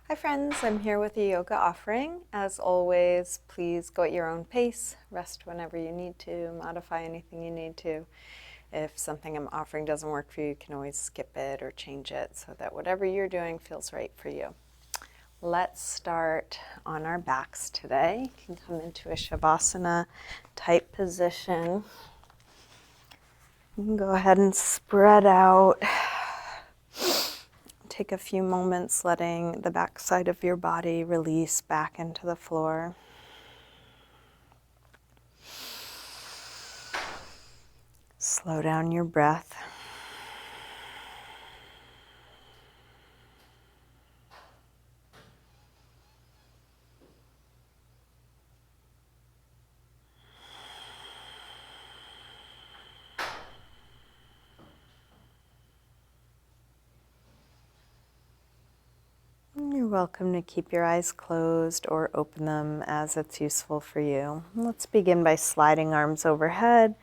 Hi friends, I'm here with a yoga offering. As always, please go at your own pace, rest whenever you need to, modify anything you need to. If something I'm offering doesn't work for you, you can always skip it or change it so that whatever you're doing feels right for you. Let's start on our backs today. You can come into a savasana type position. You can go ahead and spread out. Take a few moments letting the back side of your body release back into the floor. Slow down your breath. You're welcome to keep your eyes closed or open them as it's useful for you. Let's begin by sliding arms overhead.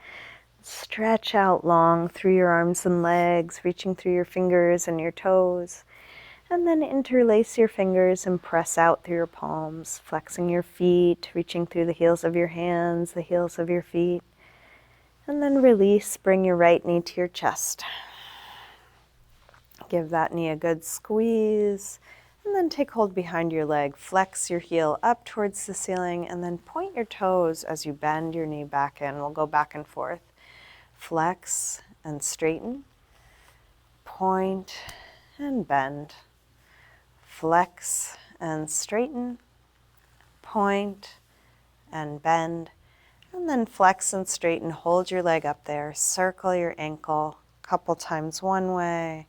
Stretch out long through your arms and legs, reaching through your fingers and your toes. And then interlace your fingers and press out through your palms, flexing your feet, reaching through the heels of your hands, the heels of your feet. And then release, bring your right knee to your chest. Give that knee a good squeeze. And then take hold behind your leg. Flex your heel up towards the ceiling and then point your toes as you bend your knee back in. We'll go back and forth. Flex and straighten. Point and bend. Flex and straighten. Point and bend. And then flex and straighten. Hold your leg up there. Circle your ankle a couple times one way,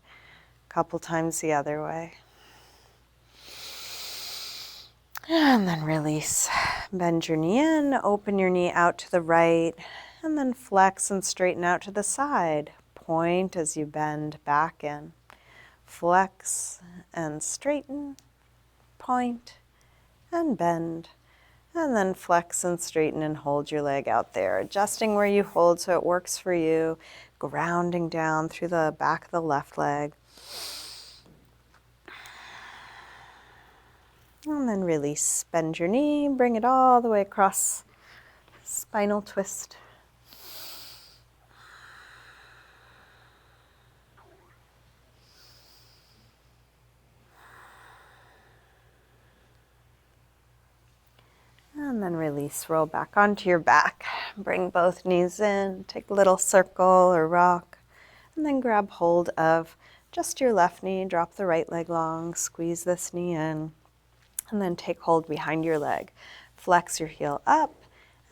a couple times the other way. And then release. Bend your knee in, open your knee out to the right, and then flex and straighten out to the side. Point as you bend back in. Flex and straighten, point and bend. And then flex and straighten and hold your leg out there, adjusting where you hold so it works for you, grounding down through the back of the left leg. And then release. Bend your knee, bring it all the way across. Spinal twist. And then release, roll back onto your back. Bring both knees in, take a little circle or rock, and then grab hold of just your left knee, drop the right leg long, squeeze this knee in, and then take hold behind your leg. Flex your heel up,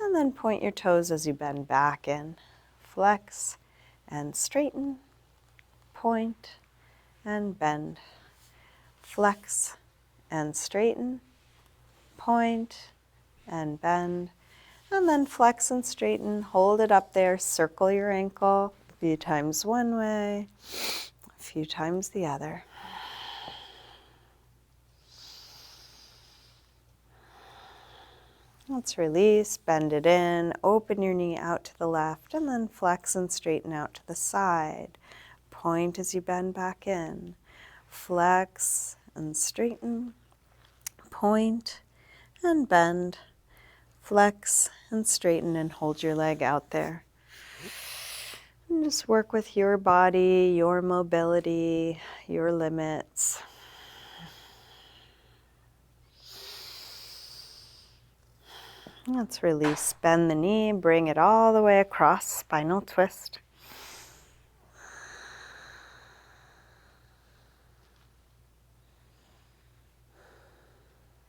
and then point your toes as you bend back in. Flex and straighten, point and bend. Flex and straighten, point and bend, and then flex and straighten, hold it up there, circle your ankle, a few times one way, a few times the other. Let's release, bend it in, open your knee out to the left, and then flex and straighten out to the side. Point as you bend back in. Flex and straighten, point and bend. Flex and straighten and hold your leg out there. And just work with your body, your mobility, your limits. Let's release. Bend the knee, bring it all the way across, spinal twist.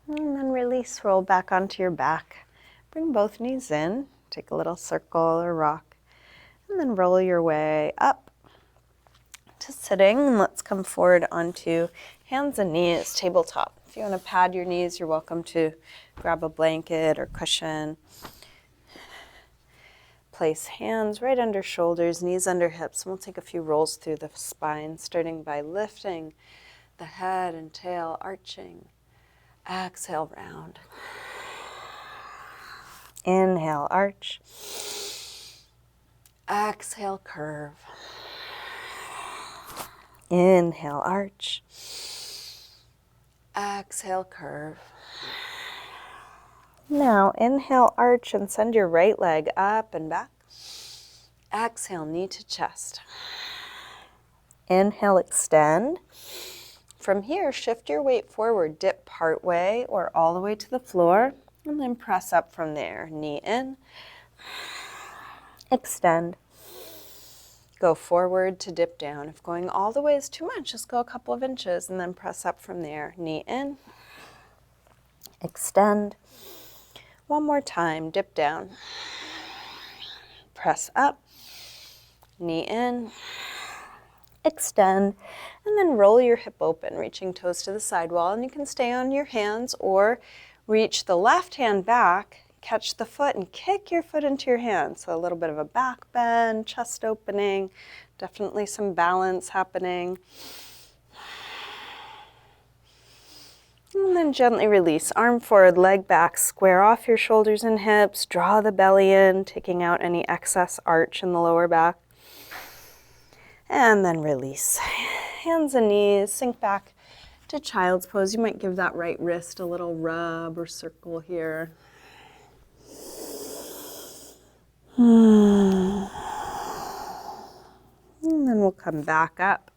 And then release, roll back onto your back. Bring both knees in, take a little circle or rock, and then roll your way up to sitting. Let's come forward onto hands and knees, tabletop. If you want to pad your knees, you're welcome to grab a blanket or cushion. Place hands right under shoulders, knees under hips, and we'll take a few rolls through the spine, starting by lifting the head and tail, arching. Exhale, round. Inhale, arch. Exhale, curve. Inhale, arch. Exhale, curve. Now inhale, arch and send your right leg up and back. Exhale, knee to chest. Inhale, extend. From here, shift your weight forward, dip part way or all the way to the floor, and then press up from there. Knee in, extend. Go forward to dip down. If going all the way is too much, just go a couple of inches and then press up from there. Knee in, extend. One more time, dip down. Press up, knee in, extend, and then roll your hip open, reaching toes to the sidewall. And you can stay on your hands or reach the left hand back, catch the foot and kick your foot into your hand. So a little bit of a back bend, chest opening, definitely some balance happening. And then gently release. Arm forward, leg back, square off your shoulders and hips, draw the belly in, taking out any excess arch in the lower back. And then release. Hands and knees, sink back to child's pose. You might give that right wrist a little rub or circle here. And then we'll come back up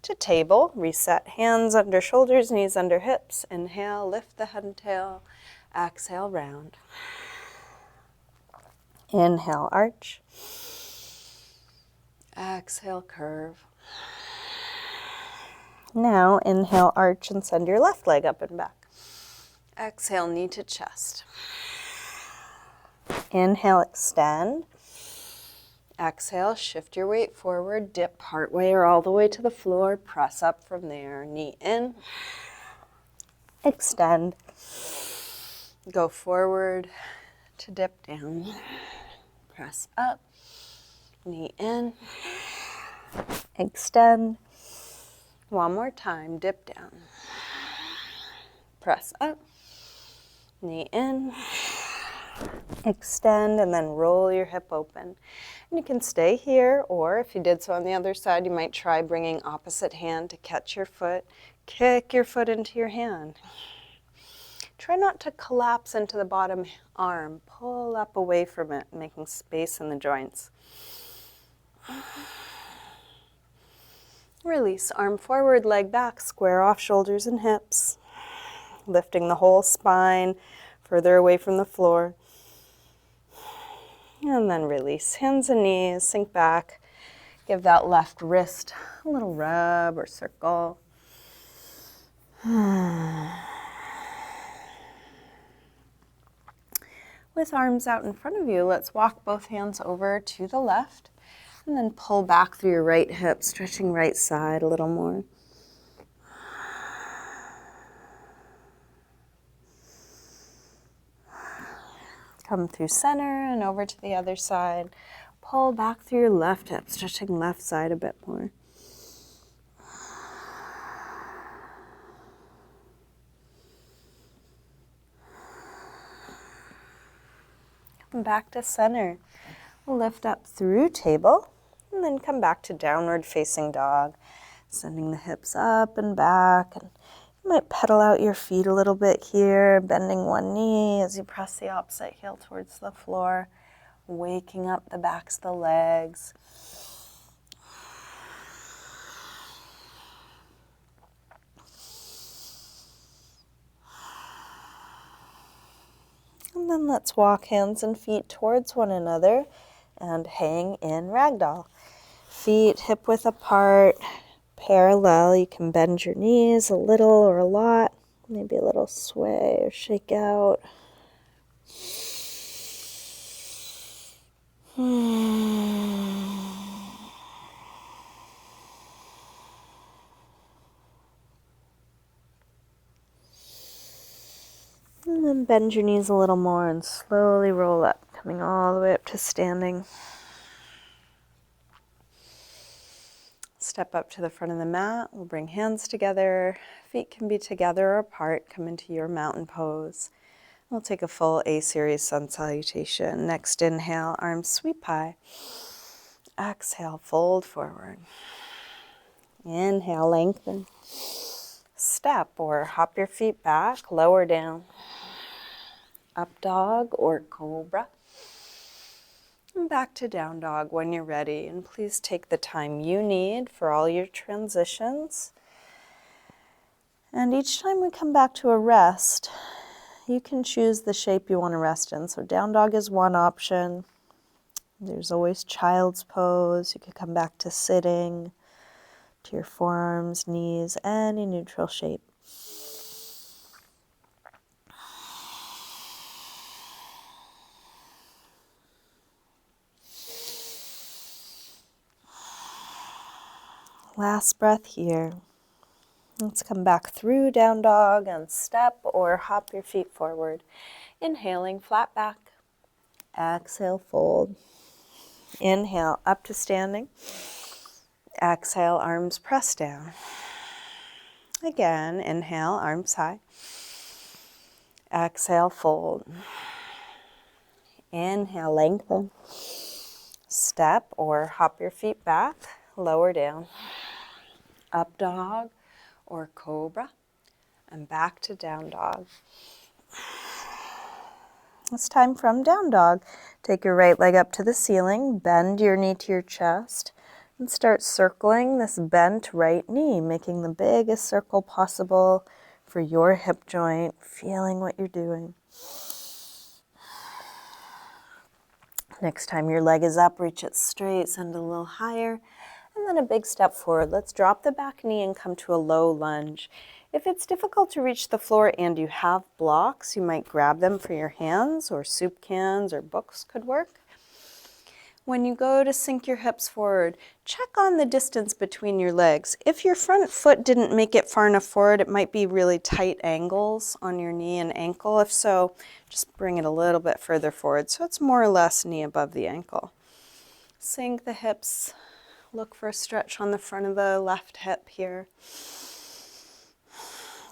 to table. Reset, hands under shoulders, knees under hips. Inhale, lift the head and tail. Exhale, round. Inhale, arch. Exhale, curve. Now inhale, arch and send your left leg up and back. Exhale, knee to chest. Inhale, extend. Exhale, shift your weight forward, dip part way or all the way to the floor, press up from there. Knee in, extend, go forward to dip down, press up, knee in, extend. One more time, dip down, press up, knee in, extend, and then roll your hip open. And you can stay here, or if you did so on the other side, you might try bringing opposite hand to catch your foot, kick your foot into your hand. Try not to collapse into the bottom arm. Pull up away from it, making space in the joints. Release, arm forward, leg back, square off shoulders and hips, lifting the whole spine further away from the floor. And then release, hands and knees, sink back. Give that left wrist a little rub or circle. With arms out in front of you, let's walk both hands over to the left and then pull back through your right hip, stretching right side a little more. Come through center and over to the other side. Pull back through your left hip, stretching left side a bit more. Come back to center. Lift up through table and then come back to downward facing dog. Sending the hips up and back. And you might pedal out your feet a little bit here, bending one knee as you press the opposite heel towards the floor, waking up the backs of the legs. And then let's walk hands and feet towards one another and hang in ragdoll. Feet hip width apart, parallel. You can bend your knees a little or a lot, maybe a little sway or shake out. And then bend your knees a little more and slowly roll up, coming all the way up to standing. Step up to the front of the mat. We'll bring hands together. Feet can be together or apart. Come into your mountain pose. We'll take a full A-series sun salutation. Next inhale, arms sweep high. Exhale, fold forward. Inhale, lengthen. step or hop your feet back, lower down. Up dog or cobra. And back to down dog when you're ready. And please take the time you need for all your transitions. And each time we come back to a rest, you can choose the shape you want to rest in. So down dog is one option. There's always child's pose. You could come back to sitting, to your forearms, knees, any neutral shape. Last breath here. Let's come back through down dog and step or hop your feet forward. Inhaling, flat back. Exhale, fold. Inhale, up to standing. Exhale, arms press down. Again, inhale, arms high. Exhale, fold. Inhale, lengthen. Step or hop your feet back, lower down. Up dog or cobra, and back to down dog. It's time from down dog. Take your right leg up to the ceiling, bend your knee to your chest, and start circling this bent right knee, making the biggest circle possible for your hip joint, feeling what you're doing. Next time your leg is up, reach it straight, send it a little higher, and then a big step forward. Let's drop the back knee and come to a low lunge. If it's difficult to reach the floor and you have blocks, you might grab them for your hands, or soup cans or books could work. When you go to sink your hips forward, check on the distance between your legs. If your front foot didn't make it far enough forward, it might be really tight angles on your knee and ankle. If so, just bring it a little bit further forward so it's more or less knee above the ankle. Sink the hips. Look for a stretch on the front of the left hip here.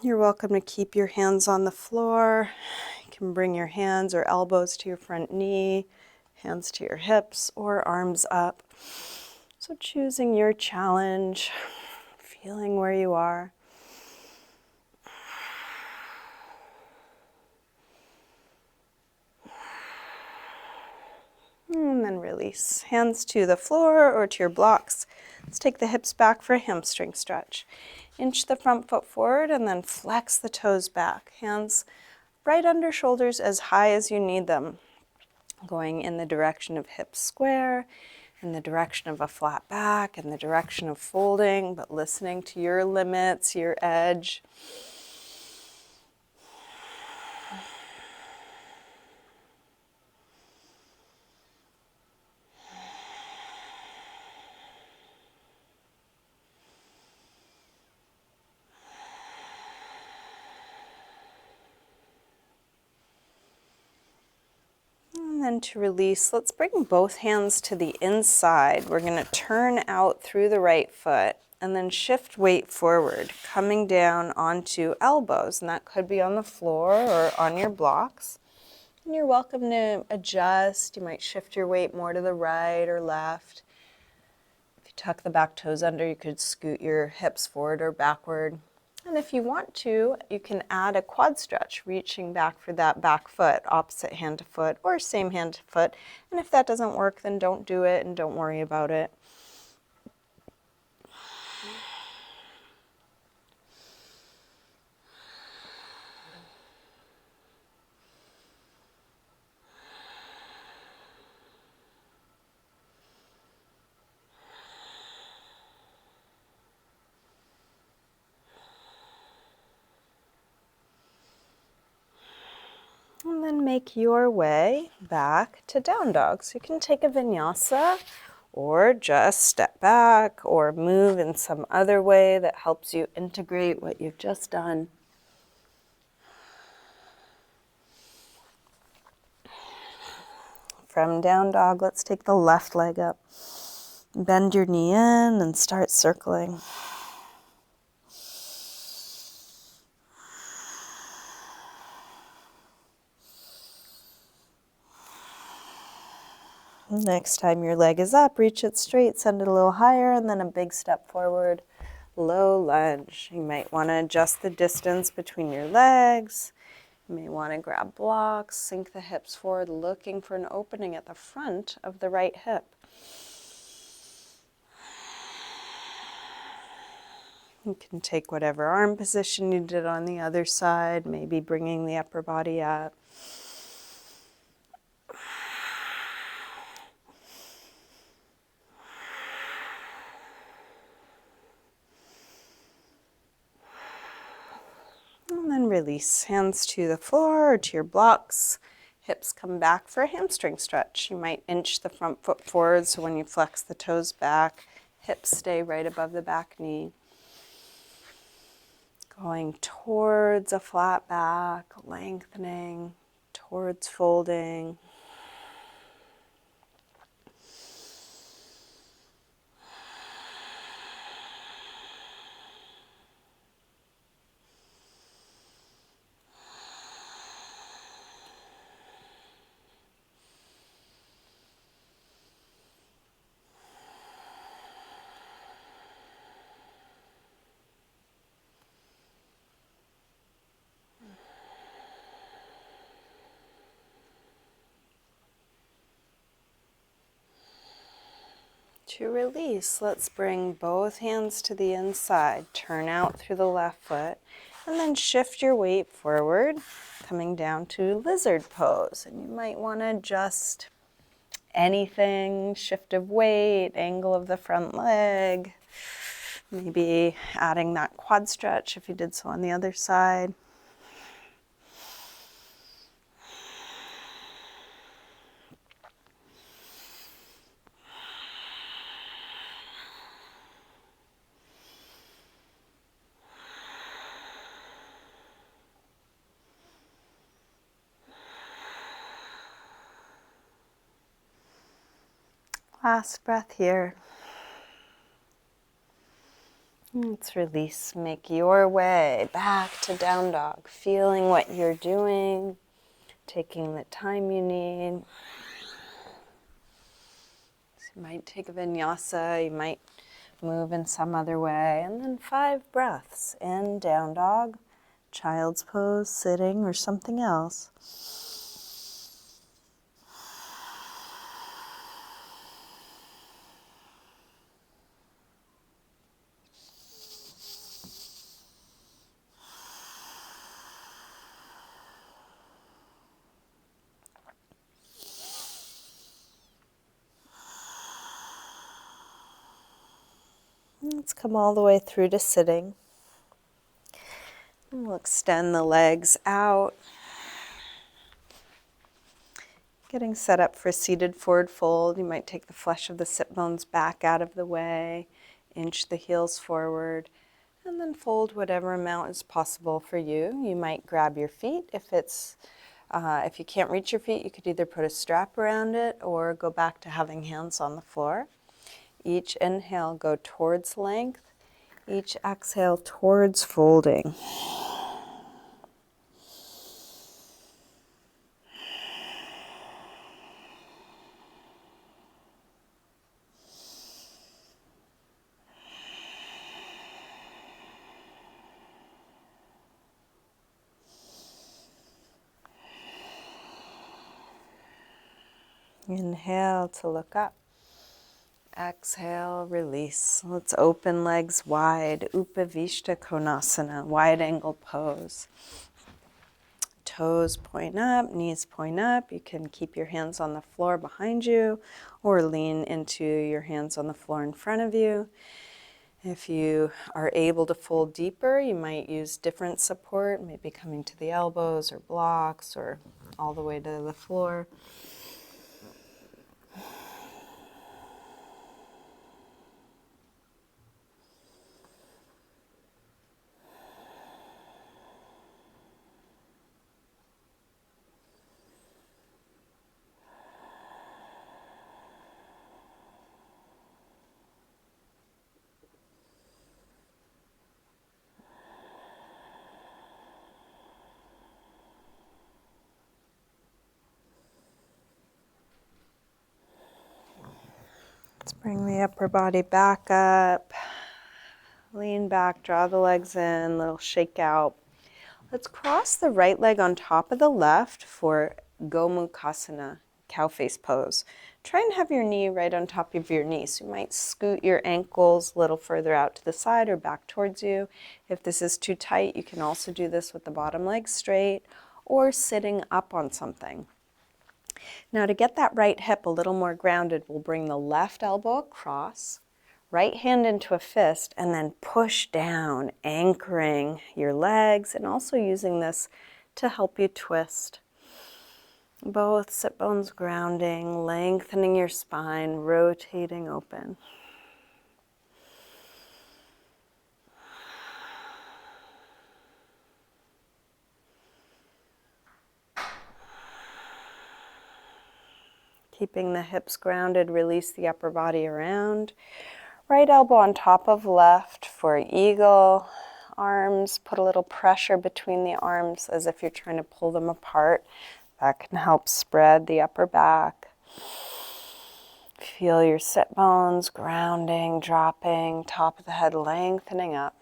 You're welcome to keep your hands on the floor. You can bring your hands or elbows to your front knee, hands to your hips, or arms up. So choosing your challenge, feeling where you are. And then release. Hands to the floor or to your blocks. Let's take the hips back for a hamstring stretch. Inch the front foot forward and then flex the toes back. Hands right under shoulders as high as you need them. Going in the direction of hips square, in the direction of a flat back, in the direction of folding, but listening to your limits, your edge. And then to release, let's bring both hands to the inside. We're going to turn out through the right foot and then shift weight forward, coming down onto elbows. And that could be on the floor or on your blocks. And you're welcome to adjust. You might shift your weight more to the right or left. If you tuck the back toes under, you could scoot your hips forward or backward. And if you want to, you can add a quad stretch, reaching back for that back foot, opposite hand to foot or same hand to foot. And if that doesn't work, then don't do it and don't worry about it. And then make your way back to down dog. So you can take a vinyasa or just step back or move in some other way that helps you integrate what you've just done. From down dog, let's take the left leg up. Bend your knee in and start circling. Next time your leg is up, reach it straight, send it a little higher, and then a big step forward. low lunge. You might want to adjust the distance between your legs. You may want to grab blocks, sink the hips forward, looking for an opening at the front of the right hip. You can take whatever arm position you did on the other side, maybe bringing the upper body up. And then release, hands to the floor or to your blocks. Hips come back for a hamstring stretch. You might inch the front foot forward so when you flex the toes back, hips stay right above the back knee. Going towards a flat back, lengthening, towards folding. To release, let's bring both hands to the inside, turn out through the left foot, and then shift your weight forward, coming down to lizard pose. And you might want to adjust anything, shift of weight, angle of the front leg, maybe adding that quad stretch if you did so on the other side. Last breath here. Let's release. Make your way back to down dog, feeling what you're doing, taking the time you need. So you might take a vinyasa, you might move in some other way, and then 5 breaths in down dog, child's pose, sitting, or something else. Let's come all the way through to sitting. And we'll extend the legs out. Getting set up for seated forward fold. You might take the flesh of the sit bones back out of the way, inch the heels forward, and then fold whatever amount is possible for you. You might grab your feet. If you can't reach your feet, you could either put a strap around it or go back to having hands on the floor. Each inhale, go towards length. Each exhale, towards folding. Inhale to look up. Exhale, release. Let's open legs wide. Upavishta Konasana, wide angle pose. Toes point up, knees point up. You can keep your hands on the floor behind you or lean into your hands on the floor in front of you. If you are able to fold deeper, you might use different support, maybe coming to the elbows or blocks or all the way to the floor. Let's bring the upper body back up. Lean back, draw the legs in, little shake out. Let's cross the right leg on top of the left for Gomukhasana, cow face pose. Try and have your knee right on top of your knee. So you might scoot your ankles a little further out to the side or back towards you. If this is too tight, you can also do this with the bottom leg straight or sitting up on something. Now to get that right hip a little more grounded, we'll bring the left elbow across, right hand into a fist, and then push down, anchoring your legs and also using this to help you twist. Both sit bones grounding, lengthening your spine, rotating open. Keeping the hips grounded, release the upper body around. Right elbow on top of left for eagle. Arms, put a little pressure between the arms as if you're trying to pull them apart. That can help spread the upper back. Feel your sit bones grounding, dropping, top of the head lengthening up.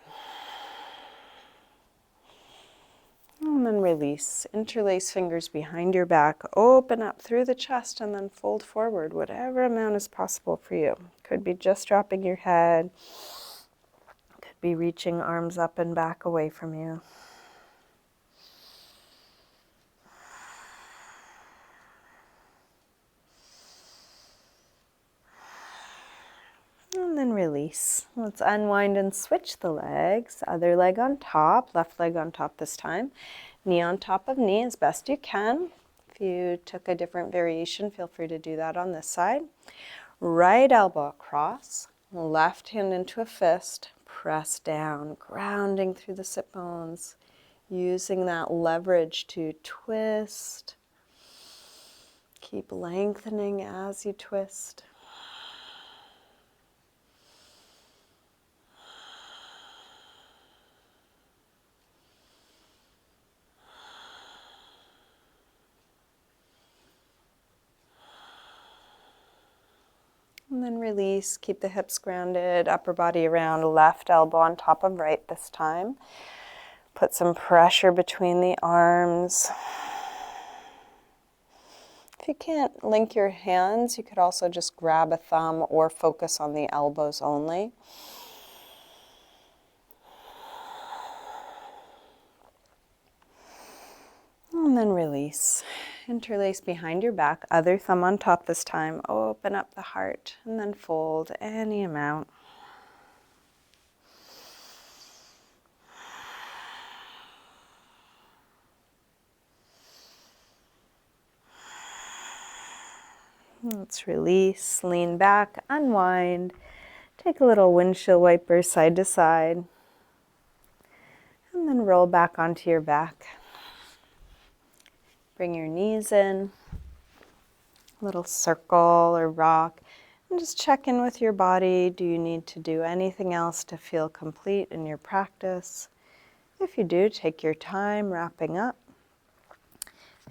And then release. Interlace fingers behind your back. Open up through the chest and then fold forward, whatever amount is possible for you. Could be just dropping your head. Could be reaching arms up and back away from you. And then release. Let's unwind and switch the legs. Other leg on top, left leg on top this time. Knee on top of knee as best you can. If you took a different variation, feel free to do that on this side. Right elbow across, left hand into a fist, press down, grounding through the sit bones, using that leverage to twist. Keep lengthening as you twist. And then release, keep the hips grounded, upper body around, left elbow on top of right this time. Put some pressure between the arms. If you can't link your hands, you could also just grab a thumb or focus on the elbows only. And then release. Interlace behind your back, other thumb on top this time. Open up the heart and then fold any amount. Let's release, lean back, unwind. Take a little windshield wiper side to side. And then roll back onto your back. Bring your knees in, little circle or rock, and just check in with your body. Do you need to do anything else to feel complete in your practice? If you do, take your time wrapping up.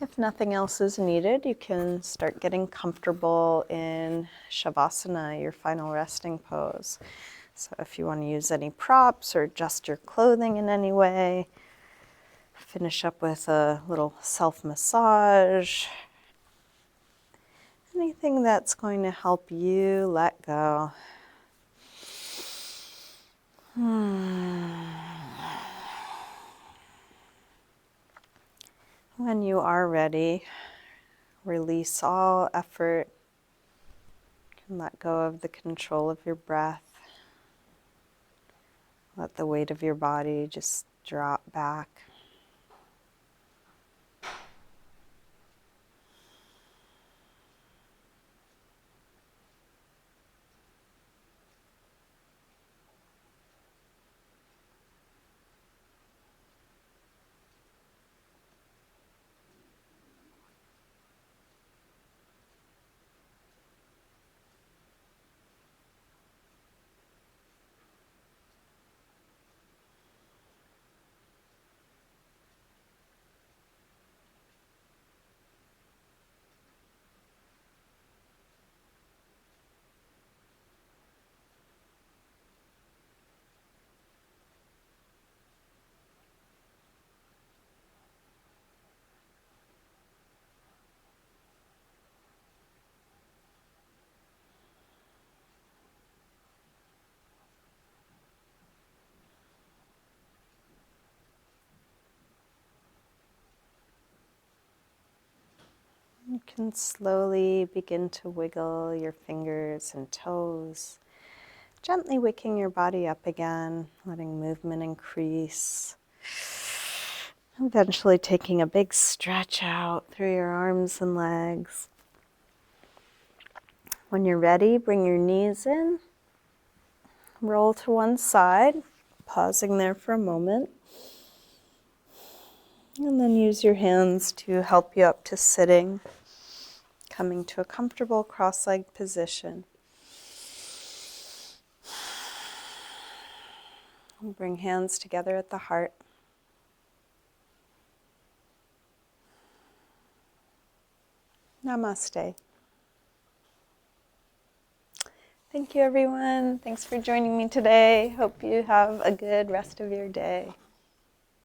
If nothing else is needed, you can start getting comfortable in Shavasana, your final resting pose. So if you want to use any props or adjust your clothing in any way, finish up with a little self-massage. Anything that's going to help you let go. When you are ready, release all effort. You can let go of the control of your breath. Let the weight of your body just drop back. You can slowly begin to wiggle your fingers and toes, gently waking your body up again, letting movement increase. Eventually taking a big stretch out through your arms and legs. When you're ready, bring your knees in, roll to one side, pausing there for a moment. And then use your hands to help you up to sitting, coming to a comfortable cross-legged position. And bring hands together at the heart. Namaste. Thank you, everyone. Thanks for joining me today. Hope you have a good rest of your day.